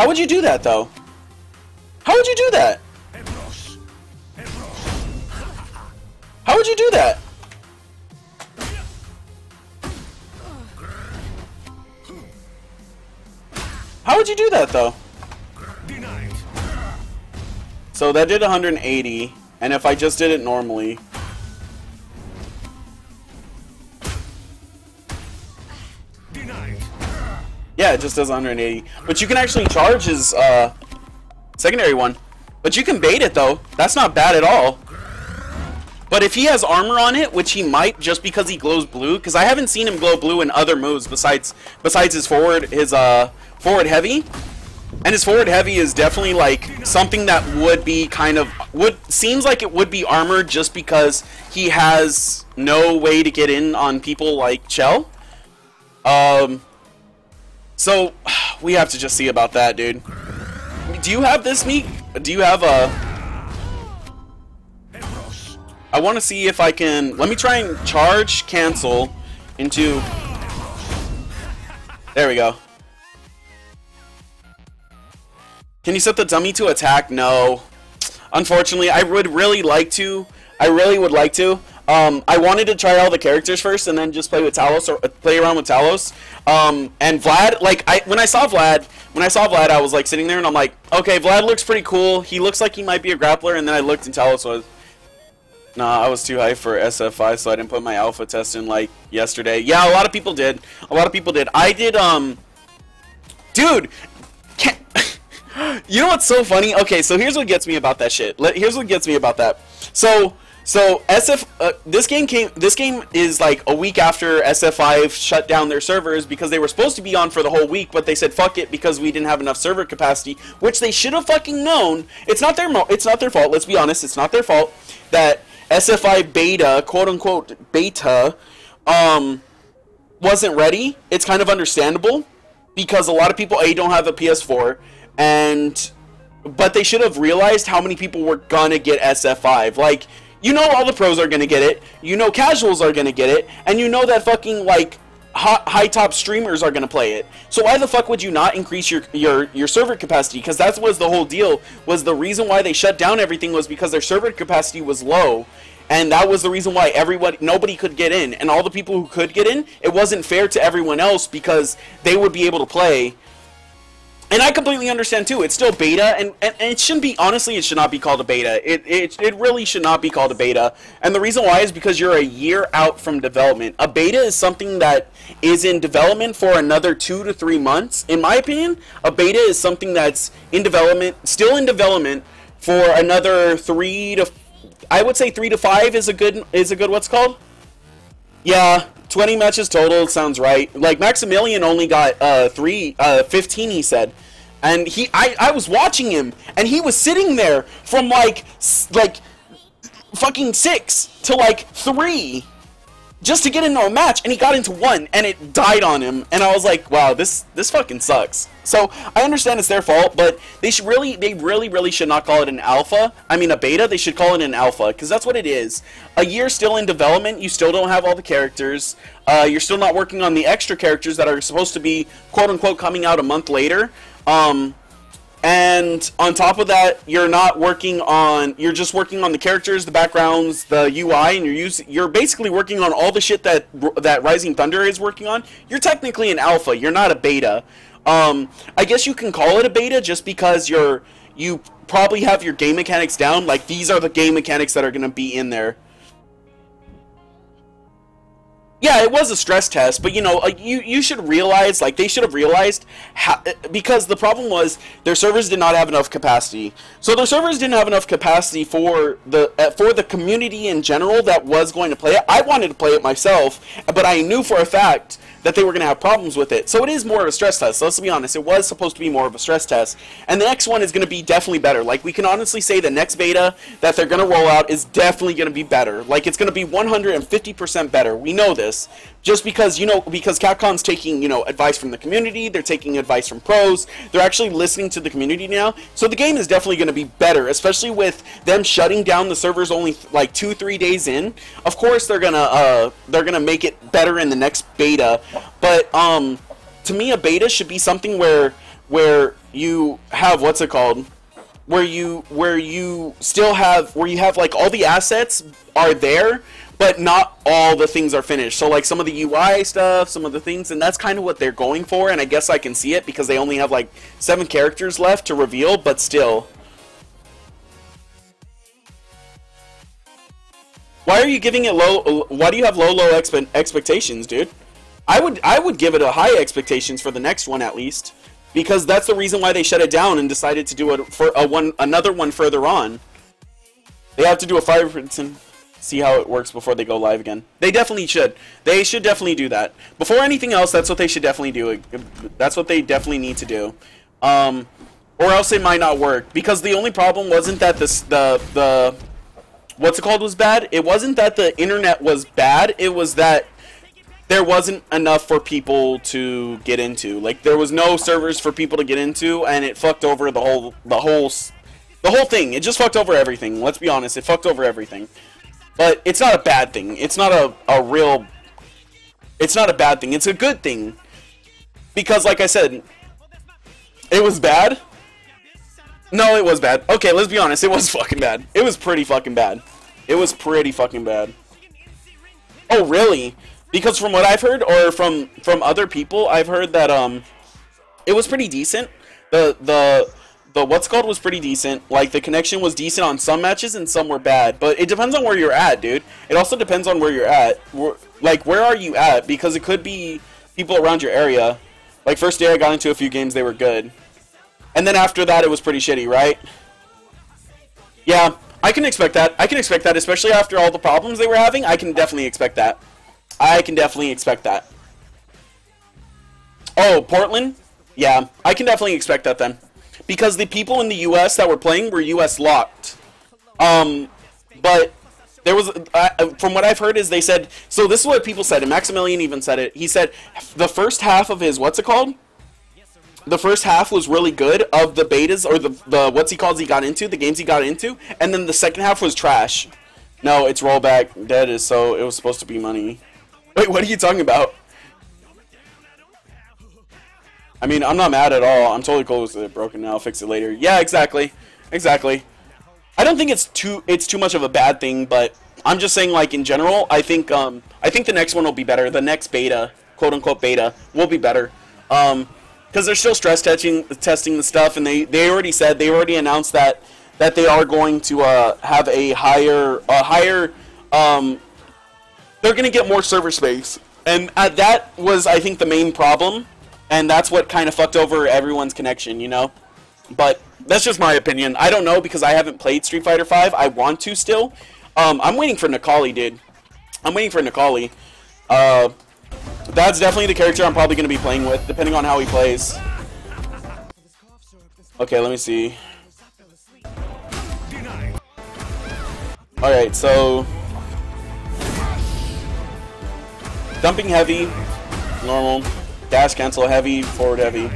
How would you do that, though? How would you do that? How would you do that? How would you do that, though? So that did 180, and if I just did it normally... Yeah, it just does 180. But you can actually charge his secondary one. But you can bait it, though. That's not bad at all. But if he has armor on it, which he might just because he glows blue, because I haven't seen him glow blue in other moves besides his forward heavy. And his forward heavy is definitely like something that would be kind of seems like it would be armored just because he has no way to get in on people like Chell. So we have to just see about that, dude. Do you have this, Meek? Do you have a... I want to see if I can... Let me try and charge cancel into... There we go. Can you set the dummy to attack? No. Unfortunately, I would really like to. I really would like to. I wanted to try all the characters first and then just play with Talos or play around with Talos. And Vlad, like when I saw Vlad, I was like sitting there and I'm like, okay, Vlad looks pretty cool. He looks like he might be a grappler. And then I looked and Talos was. Nah, I was too high for SF5, so I didn't put my alpha test in like yesterday. Yeah, a lot of people did. I did. Dude. You know what's so funny? Okay, so here's what gets me about that shit. Here's what gets me about that. So SF, this game is like a week after SF5 shut down their servers because they were supposed to be on for the whole week, but they said fuck it because we didn't have enough server capacity, which they should have fucking known. It's not their fault. Let's be honest. It's not their fault that SF5 beta, quote unquote beta, wasn't ready. It's kind of understandable because a lot of people don't have a PS4. But they should have realized how many people were gonna get SF5. Like, you know all the pros are gonna get it, you know casuals are gonna get it, and you know that fucking, like, high top streamers are gonna play it. So why the fuck would you not increase your server capacity? Because that was the whole deal, was the reason why they shut down everything was because their server capacity was low. And that was the reason why nobody could get in. And all the people who could get in, it wasn't fair to everyone else because they would be able to play. And I completely understand too. It's still beta, and it shouldn't be. Honestly, it should not be called a beta. It really should not be called a beta. And the reason why is because you're a year out from development. A beta is something that is in development for another 2 to 3 months. In my opinion, a beta is something that's in development, still in development for another 3 to. I would say 3 to 5 is a good what's called. Yeah. 20 matches total sounds right. Like Maximilian only got 15 he said. And I was watching him and he was sitting there from like fucking 6 to like 3 just to get into a match, and he got into 1 and it died on him, and I was like, wow, this fucking sucks. So I understand it's their fault, but they really should not call it an alpha. I mean a beta. They should call it an alpha because that's what it is. A year still in development, you still don't have all the characters. You're still not working on the extra characters that are supposed to be quote unquote coming out a month later. And on top of that, you're just working on the characters, the backgrounds, the UI, and you're basically working on all the shit that Rising Thunder is working on. You're technically an alpha. You're not a beta. I guess you can call it a beta just because you probably have your game mechanics down. Like, these are the game mechanics that are going to be in there. Yeah, it was a stress test, but you know, you should realize, like, they should have realized because the problem was their servers did not have enough capacity. So their servers didn't have enough capacity for the community in general that was going to play it. I wanted to play it myself, but I knew for a fact that they were going to have problems with it. So it is more of a stress test. So let's be honest, it was supposed to be more of a stress test. And the next one is going to be definitely better. Like, we can honestly say the next beta that they're going to roll out is definitely going to be better. Like, it's going to be 150% better. We know this. Just because, because Capcom's taking, advice from the community, they're taking advice from pros, they're actually listening to the community now. So the game is definitely going to be better, especially with them shutting down the servers only like 2-3 days in. Of course, they're gonna make it better in the next beta. But to me, a beta should be something where where you have what's it called? Where you still have like all the assets are there, but not all the things are finished. So like some of the UI stuff, some of the things, and that's kind of what they're going for, and I guess I can see it because they only have like 7 characters left to reveal, but still. Why are you giving it low? Why do you have low expectations, dude? I would give it a high expectations for the next one at least, because that's the reason why they shut it down and decided to do it for another one further on. They have to do a 5% see how it works before they go live again. They definitely should. They should definitely do that. Before anything else, that's what they should definitely do. That's what they definitely need to do. Or else it might not work. Because the only problem wasn't that the what's it called was bad. It wasn't that the internet was bad. It was that there wasn't enough for people to get into. Like there was no servers for people to get into, and it fucked over the whole thing. It just fucked over everything. Let's be honest. It fucked over everything. But it's not a bad thing. It's not it's not a bad thing. It's a good thing. Because like I said, it was bad. No, it was bad. Okay, let's be honest. It was fucking bad. It was pretty fucking bad. It was pretty fucking bad. Oh, really? Because from what I've heard, or from other people, I've heard that it was pretty decent. The what's called was pretty decent. Like the connection was decent on some matches and some were bad. But it depends on where you're at, dude. It also depends on where you're at. Like where are you at? Because it could be people around your area. Like first day I got into a few games, they were good. And then after that, it was pretty shitty, right? Yeah, I can expect that. I can expect that, especially after all the problems they were having. I can definitely expect that. I can definitely expect that. Oh, Portland? Yeah, I can definitely expect that then. Because the people in the US that were playing were US locked. But there was, from what I've heard is they said, so this is what people said, and Maximilian even said it. He said the first half of his, what's it called? The first half was really good of the betas, or the what's he calls he got into, the games he got into, and then the second half was trash. No, it's rollback. Dead is so, it was supposed to be money. Wait, what are you talking about? I mean, I'm not mad at all. I'm totally cool with it broken now. I'll fix it later. Yeah, exactly. Exactly. I don't think it's too much of a bad thing, but I'm just saying, like, in general, I think the next one will be better. The next beta, quote unquote beta, will be better. Because they're still stress testing the stuff, and they already announced that they are going to have a higher they're going to get more server space, and that was, I think, the main problem, and that's what kind of fucked over everyone's connection, you know. But that's just my opinion. I don't know because I haven't played Street Fighter V. I want to still. I'm waiting for Necalli, dude. I'm waiting for Necalli. That's definitely the character I'm probably going to be playing with, depending on how he plays. Okay, let me see. Alright, so... dumping heavy, normal. Dash cancel heavy, forward heavy.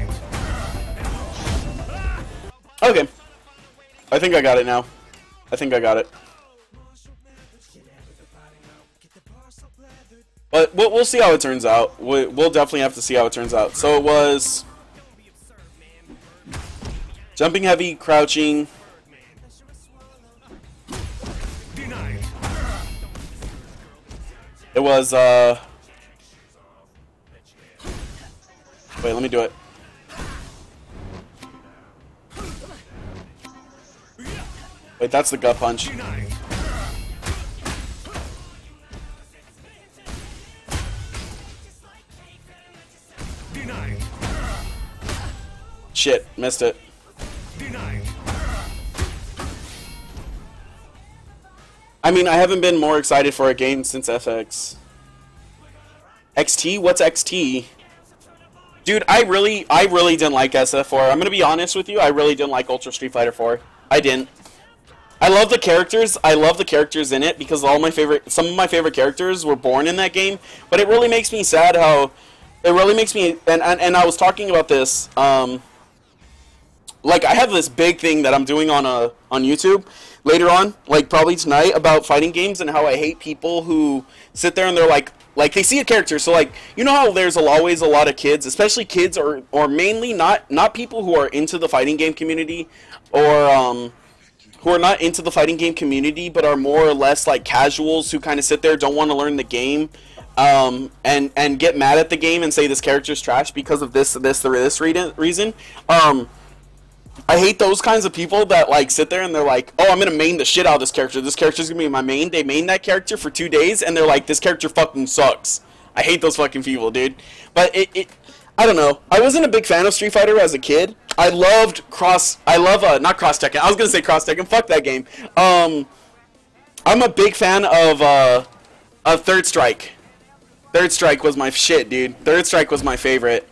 Okay. I think I got it now. I think I got it. But we'll see how it turns out. We'll definitely have to see how it turns out. So it was jumping heavy, crouching. It was wait, let me do it. Wait, that's the gut punch. Shit, missed it. I mean, I haven't been more excited for a game since FX. XT? What's XT? Dude, I really didn't like SF4. I'm gonna be honest with you, I really didn't like Ultra Street Fighter 4. I didn't. I love the characters. I love the characters in it because some of my favorite characters were born in that game. But it really makes me sad how it really makes me. And I was talking about this. Like I have this big thing that I'm doing on YouTube later on, like probably tonight, about fighting games and how I hate people who sit there and they're like, like they see a character. So like, you know how there's always a lot of kids, especially kids or mainly not people who are into the fighting game community, or who are not into the fighting game community, but are more or less like casuals who kind of sit there, don't want to learn the game, and get mad at the game and say this character's trash because of this reason. I hate those kinds of people that like sit there and they're like, oh, I'm gonna main the shit out of this character. This character's gonna be my main. They main that character for 2 days and they're like, this character fucking sucks. I hate those fucking people, dude. But I don't know. I wasn't a big fan of Street Fighter as a kid. I loved not Cross Tekken. I was gonna say Cross Tekken. Fuck that game. I'm a big fan of Third Strike. Third Strike was my shit, dude. Third Strike was my favorite.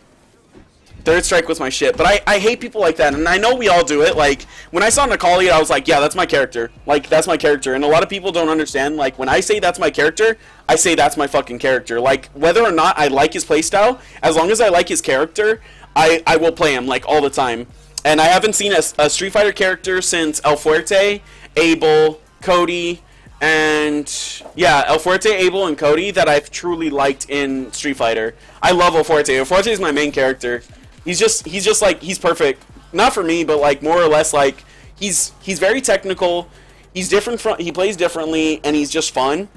Third Strike was my shit, but I hate people like that, and I know we all do it. Like, when I saw Necalli, I was like, yeah, that's my character. Like, that's my character, and a lot of people don't understand. Like, when I say that's my character, I say that's my fucking character. Like, whether or not I like his playstyle, as long as I like his character, I will play him, like, all the time. And I haven't seen a Street Fighter character since El Fuerte, Abel, Cody, and yeah, El Fuerte, Abel, and Cody that I've truly liked in Street Fighter. I love El Fuerte. El Fuerte is my main character. He's just like, he's perfect. Not for me, but like more or less like he's very technical. He's different from, he plays differently, and he's just fun.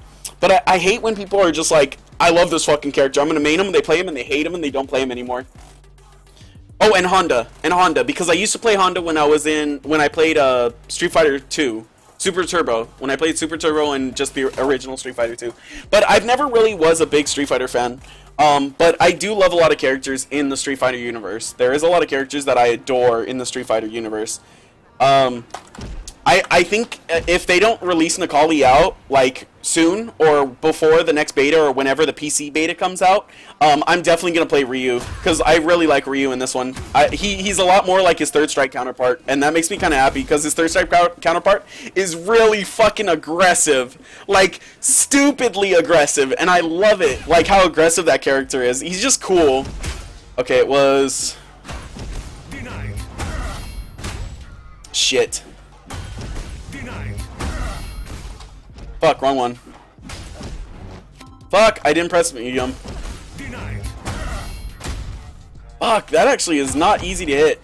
But I hate when people are just like, I love this fucking character. I'm gonna main him, and they play him, and they hate him, and they don't play him anymore. Oh, and Honda, because I used to play Honda when I played Street Fighter 2. Super Turbo, when I played Super Turbo and just the original Street Fighter 2. But I've never really was a big Street Fighter fan. But I do love a lot of characters in the Street Fighter universe. There is a lot of characters that I adore in the Street Fighter universe. I think if they don't release Necalli out, like, soon, or before the next beta, or whenever the PC beta comes out, I'm definitely going to play Ryu, because I really like Ryu in this one. He's a lot more like his Third Strike counterpart, and that makes me kind of happy, because his Third Strike counterpart is really fucking aggressive. Like, stupidly aggressive, and I love it, like, how aggressive that character is. He's just cool. Okay, it was... Shit. Fuck, wrong one. Fuck, I didn't press medium. Fuck, that actually is not easy to hit.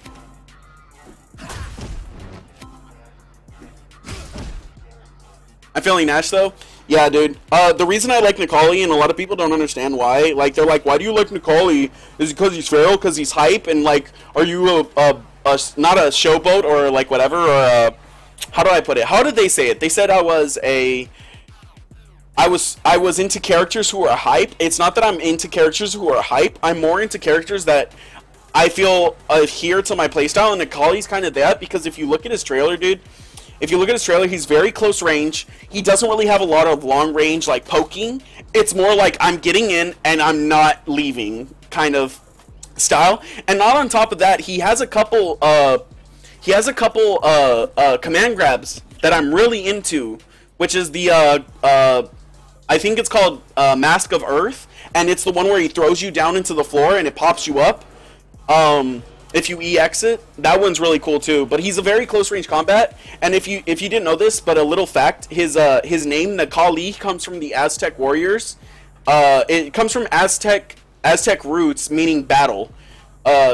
I'm feeling Nash though. Yeah, dude. The reason I like Necalli, and a lot of people don't understand why, like, they're like, why do you like Necalli? Is it because he's feral, because he's hype, and like, are you not a showboat, or like whatever, or how do I put it? How did they say it? They said I was into characters who are hype. It's not that I'm into characters who are hype. I'm more into characters that I feel adhere to my playstyle, and Necalli's kind of that, because if you look at his trailer, dude, if you look at his trailer, he's very close range. He doesn't really have a lot of long range, like, poking. It's more like I'm getting in and I'm not leaving kind of style. And not on top of that, he has a couple command grabs that I'm really into, which is the I think it's called Mask of Earth, and it's the one where he throws you down into the floor and it pops you up. If you EX it, that one's really cool too. But he's a very close range combat, and if you didn't know this, but a little fact, his name Necalli comes from the Aztec warriors. It comes from Aztec roots, meaning battle.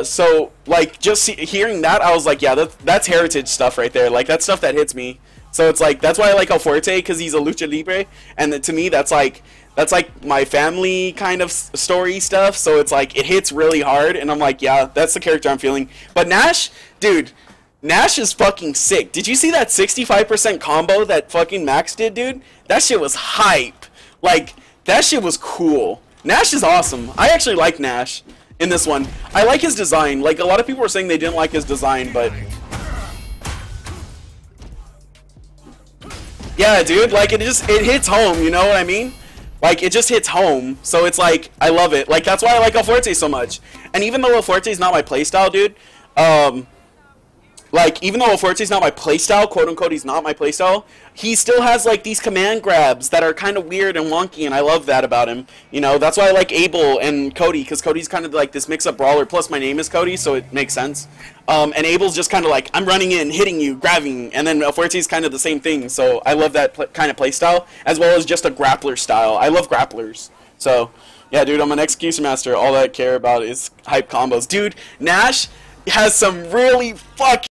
So like just hearing that, I was like, yeah, that's heritage stuff right there. Like, that's stuff that hits me. So it's like, that's why I like El Fuerte, because he's a lucha libre, and to me that's like my family kind of story stuff. So it's like, it hits really hard, and I'm like, yeah, that's the character I'm feeling. But Nash, dude, Nash is fucking sick. Did you see that 65% combo that fucking Max did, dude? That shit was hype. Like, that shit was cool. Nash is awesome. I actually like Nash in this one. I like his design. Like, a lot of people were saying they didn't like his design, but yeah, dude, like, it hits home, you know what I mean? Like, it just hits home, so it's like, I love it. Like, that's why I like El Fuerte so much. And even though El Fuerte is not my playstyle, dude, like, even though El Fuerte is not my playstyle, quote-unquote, he's not my playstyle, he still has, like, these command grabs that are kind of weird and wonky, and I love that about him. You know, that's why I like Abel and Cody, because Cody's kind of like this mix-up brawler, plus my name is Cody, so it makes sense. And Abel's just kind of like, I'm running in, hitting you, grabbing, and then El Fuerte's kind of the same thing, so I love that kind of playstyle, as well as just a grappler style. I love grapplers. So, yeah, dude, I'm an execution master. All I care about is hype combos. Dude, Nash has some really fucking